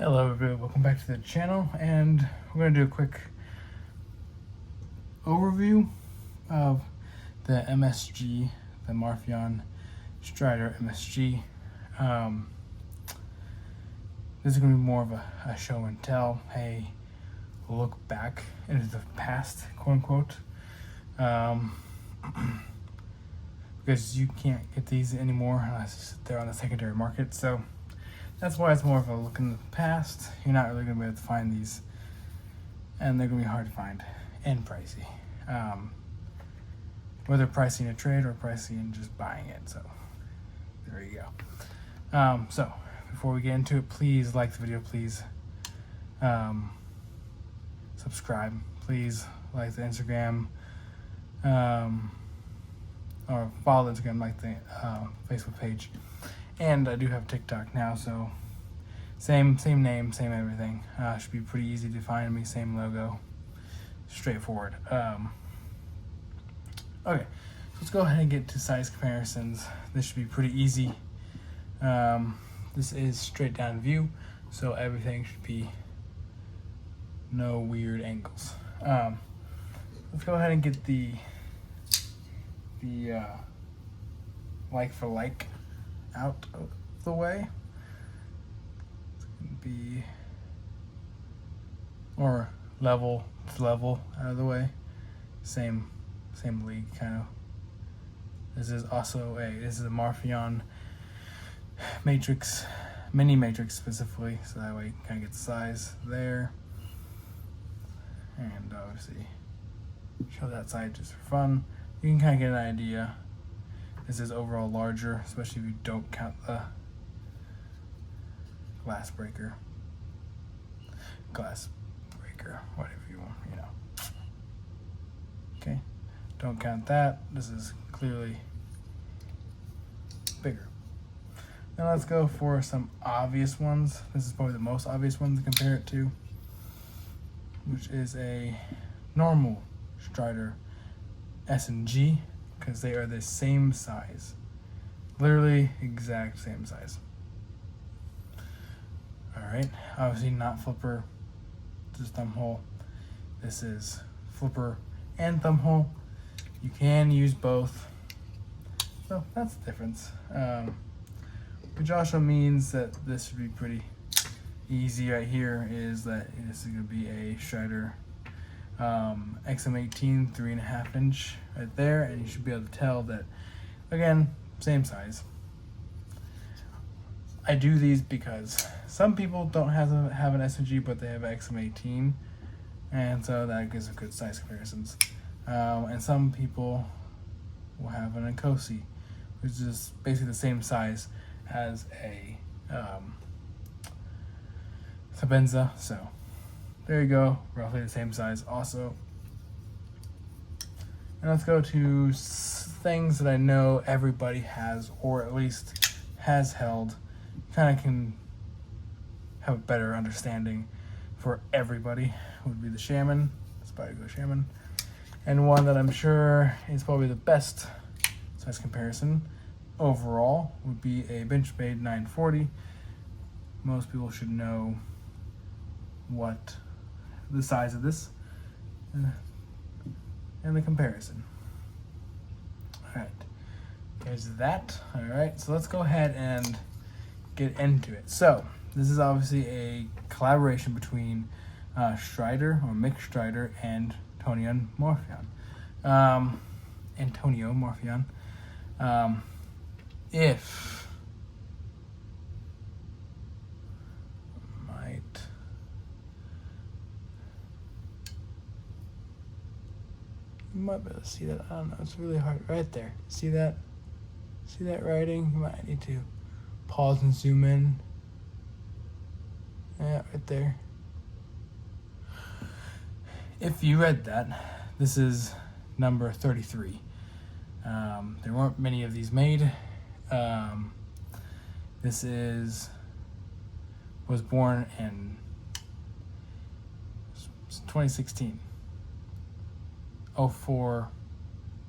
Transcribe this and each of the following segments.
Hello everybody, welcome back to the channel, and we're going to do a quick overview of the MSG, the Marfione Strider MSG. This is going to be more of a show and tell, a look back into the past, quote unquote, because you can't get these anymore unless they're on the secondary market, so that's why it's more of a look in the past. You're not really going to be able to find these, and they're going to be hard to find and pricey. Whether pricing a trade or pricing just buying it. So there you go. So before we get into it, please like the video. Please subscribe. Please like the Instagram, or follow the Instagram, like the Facebook page. And I do have TikTok now, so same name, same everything. Should be pretty easy to find me, same logo, straightforward. Okay, so let's go ahead and get to size comparisons. This should be pretty easy. This is straight down view, so everything should be no weird angles. Let's go ahead and get the like for like out of the way. It's gonna be, or level to level out of the way. Same league kind of. This is a Marfione matrix, mini matrix specifically, so that way you can kind of get the size there. And obviously show that side just for fun. You can kind of get an idea. This is overall larger, especially if you don't count the glass breaker, whatever you want, you know. Okay, don't count that. This is clearly bigger. Now let's go for some obvious ones. This is probably the most obvious one to compare it to, which is a normal Strider S&G, because they are the same size, literally exact same size. All right, obviously not flipper, just thumb hole. This is flipper and thumb hole. You can use both, so that's the difference. Which also means that this should be pretty easy. Right here is that this is going to be a Strider XM18 3.5 inch right there, and you should be able to tell that, again, same size. I do these because some people don't have an SMG, but they have XM18, and so that gives a good size comparisons. And some people will have an Nkosi, which is basically the same size as a Sabenza, so there you go, roughly the same size also. And let's go to things that I know everybody has, or at least has held. Kind of can have a better understanding for everybody. Would be the Shaman, Spyderco Shaman. And one that I'm sure is probably the best size comparison overall would be a Benchmade 940. Most people should know what the size of this and the comparison. All right, there's that. All right, so let's go ahead and get into it. So this is obviously a collaboration between Strider, or Mick Strider, and Antonio Marfione. If you might be able to see that. I don't know. It's really hard. Right there. See that? See that writing? You might need to pause and zoom in. Yeah, right there. If you read that, this is number 33. There weren't many of these made. This was born in 2016.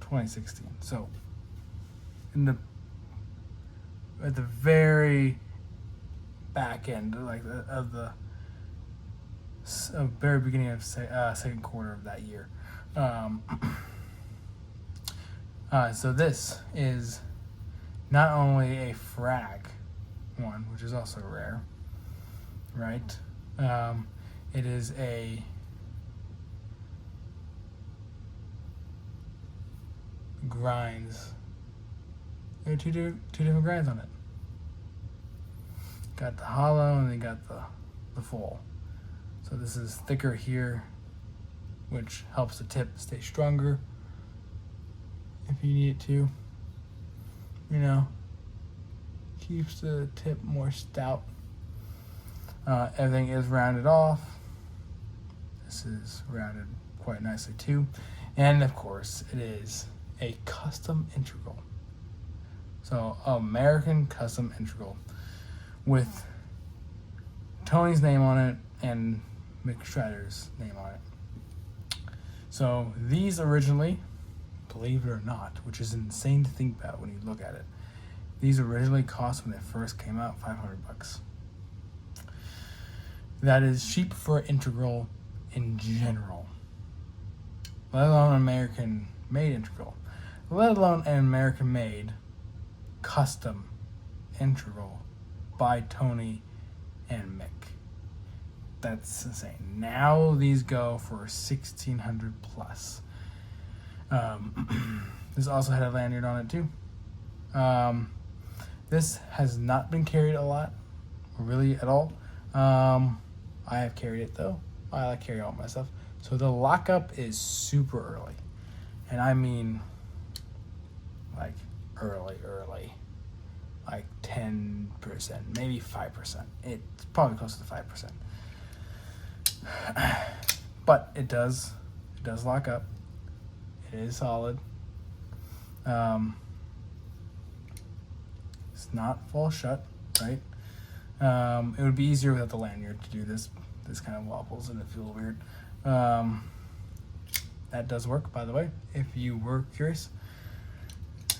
2016. So at the very back end, like of the very beginning of second quarter of that year. So this is not only a frag one, which is also rare, right? It is a grinds. There are two different grinds on it. Got the hollow and then got the full. So this is thicker here, which helps the tip stay stronger if you need it to. You know, keeps the tip more stout. Everything is rounded off. This is rounded quite nicely too. And of course, it is a custom integral. So, American custom integral with Tony's name on it and Mick Strider's name on it. So, these originally, believe it or not, which is insane to think about when you look at it, these originally cost, when they first came out, $500. That is cheap for an integral in general, let alone an American-made integral, let alone an American-made custom integral by Tony and Mick. That's insane. Now these go for $1,600 plus. This also had a lanyard on it too. This has not been carried a lot, really at all. I have carried it though. I like carry all my stuff. So the lockup is super early, and I mean like early, like 10%, maybe 5%. It's probably close to 5%. But it does lock up. It is solid. It's not fall shut, right? It would be easier without the lanyard to do this. This kind of wobbles and it feels weird. That does work, by the way, if you were curious.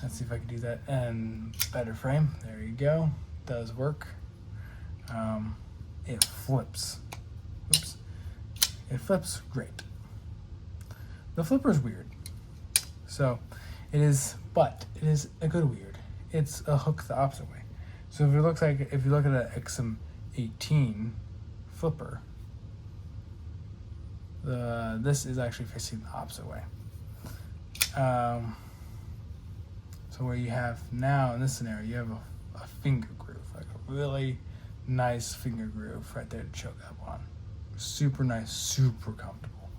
Let's see if I can do that and better frame. There you go. Does work. It flips. Oops. It flips great. The flipper is weird. So it is, but it is a good weird. It's a hook the opposite way. So if you look at an XM18 flipper, this is actually facing the opposite way. So where you have now in this scenario, you have a finger groove, like a really nice finger groove right there to choke up on. Super nice, super comfortable.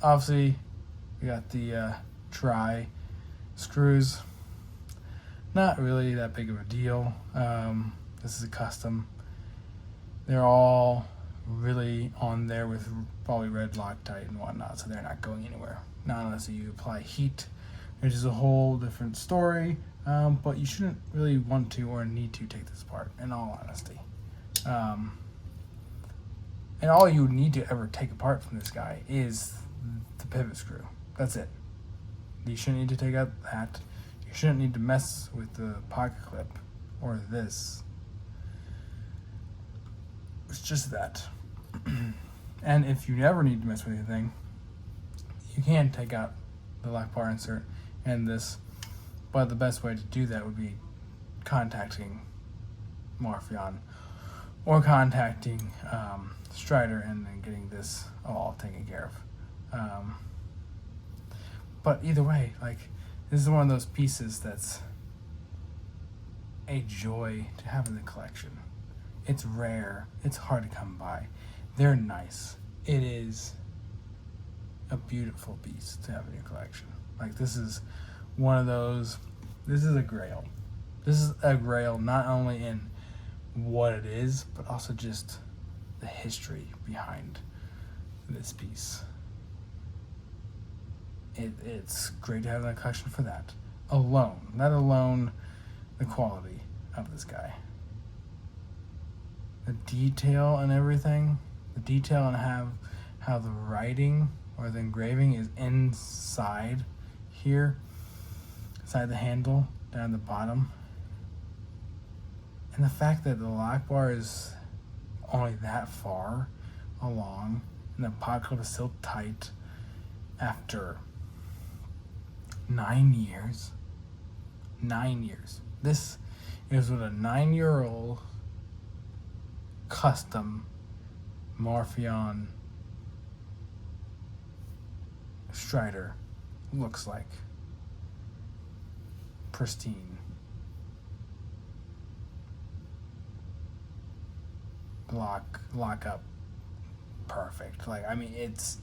Obviously, we got the tri screws. Not really that big of a deal. This is a custom. They're all really on there with probably red Loctite and whatnot, so they're not going anywhere. Not unless you apply heat, which is a whole different story. But you shouldn't really want to or need to take this apart, in all honesty. And all you need to ever take apart from this guy is the pivot screw. That's it. You shouldn't need to take out that. You shouldn't need to mess with the pocket clip or this. It's just that. And if you never need to mess with anything, you can take out the lock bar insert and this. But the best way to do that would be contacting Marfione or contacting Strider and then getting this all taken care of. But either way, like, this is one of those pieces that's a joy to have in the collection. It's rare. It's hard to come by. They're nice. It is a beautiful piece to have in your collection. Like, this is one of those, this is a grail. This is a grail not only in what it is, but also just the history behind this piece. It's great to have in the collection for that alone, let alone the quality of this guy. The detail and everything, the detail and how the writing or the engraving is inside here, inside the handle, down the bottom. And the fact that the lock bar is only that far along and the pod clip is still tight after 9 years. 9 years. This is what a 9-year-old custom Marfione Strider looks like. Pristine. Lock up perfect. Like, I mean, it's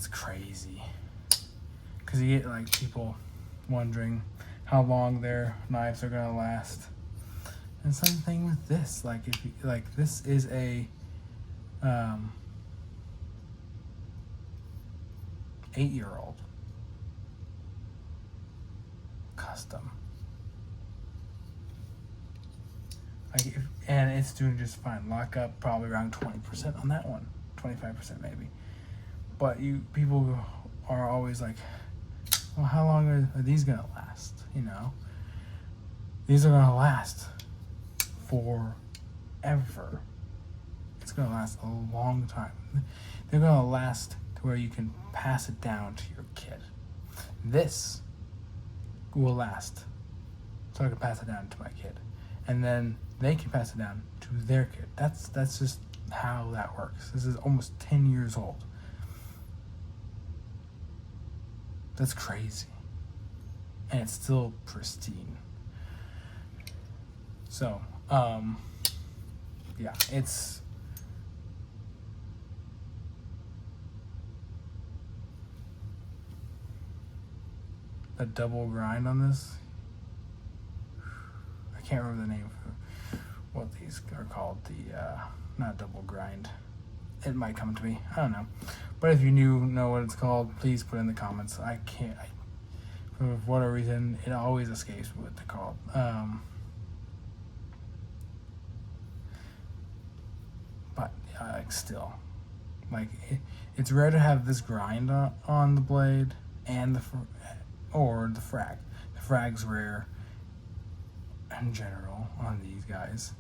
crazy. Because you get like people wondering how long their knives are gonna last. And same thing with this. Like, if you, like, this is a 8-year-old custom. Like, and it's doing just fine. Lock up probably around 20% on that one, 25% maybe. But people are always like, well, how long are these gonna last? You know, these are gonna last forever. It's gonna last a long time. They're gonna last to where you can pass it down to your kid. This will last, so I can pass it down to my kid, and then they can pass it down to their kid. That's just how that works. This is almost 10 years old. That's crazy. And it's still pristine. So, yeah, it's a double grind on this. I can't remember the name of what these are called. Not double grind. It might come to me. I don't know. But if you know what it's called, please put it in the comments. I can't. For whatever reason, it always escapes me what they're called. But still, like, it's rare to have this grind on the blade and the frag. The frag's rare in general on these guys.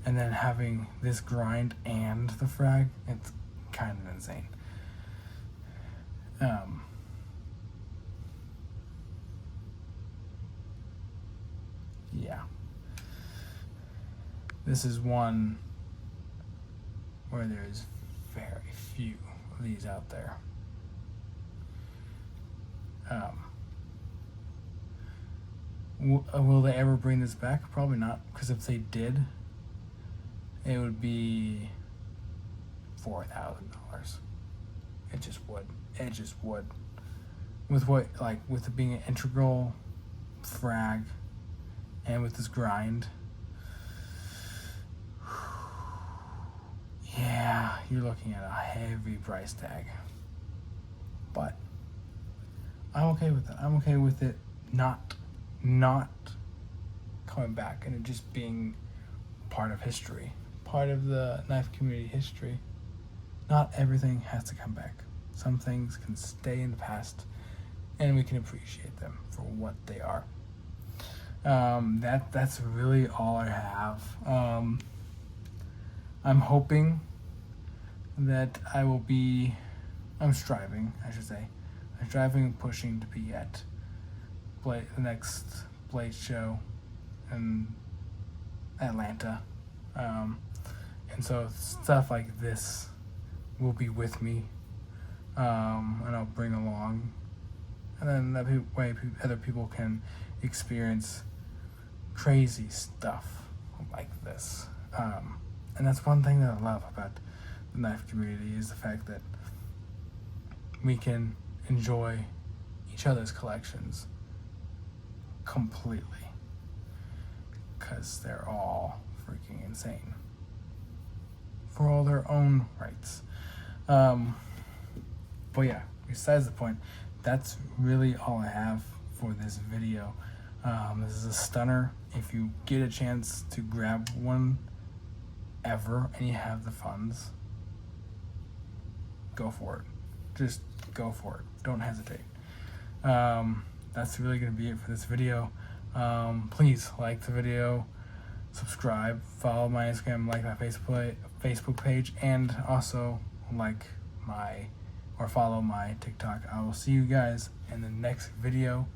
And then having this grind and the frag, it's kind of insane. Yeah. This is one where there's very few of these out there. Will they ever bring this back? Probably not, because if they did, it would be $4,000. It just would. It just would. With it being an integral frag and with this grind, yeah, you're looking at a heavy price tag. But I'm okay with it. I'm okay with it not coming back and it just being part of history, part of the knife community history. Not everything has to come back. Some things can stay in the past and we can appreciate them for what they are. That's really all I have. I'm hoping that I'm striving and pushing to be at the next Blade show in Atlanta. And so stuff like this will be with me, and I'll bring along, and then that way other people can experience crazy stuff like this. And that's one thing that I love about the knife community is the fact that we can enjoy each other's collections completely because they're all freaking insane for all their own rights. But yeah, besides the point, that's really all I have for this video. This is a stunner. If you get a chance to grab one ever and you have the funds, go for it. Just go for it. Don't hesitate. That's really going to be it for this video. Please like the video, subscribe, follow my Instagram, like my Facebook page, and also follow my TikTok. I will see you guys in the next video.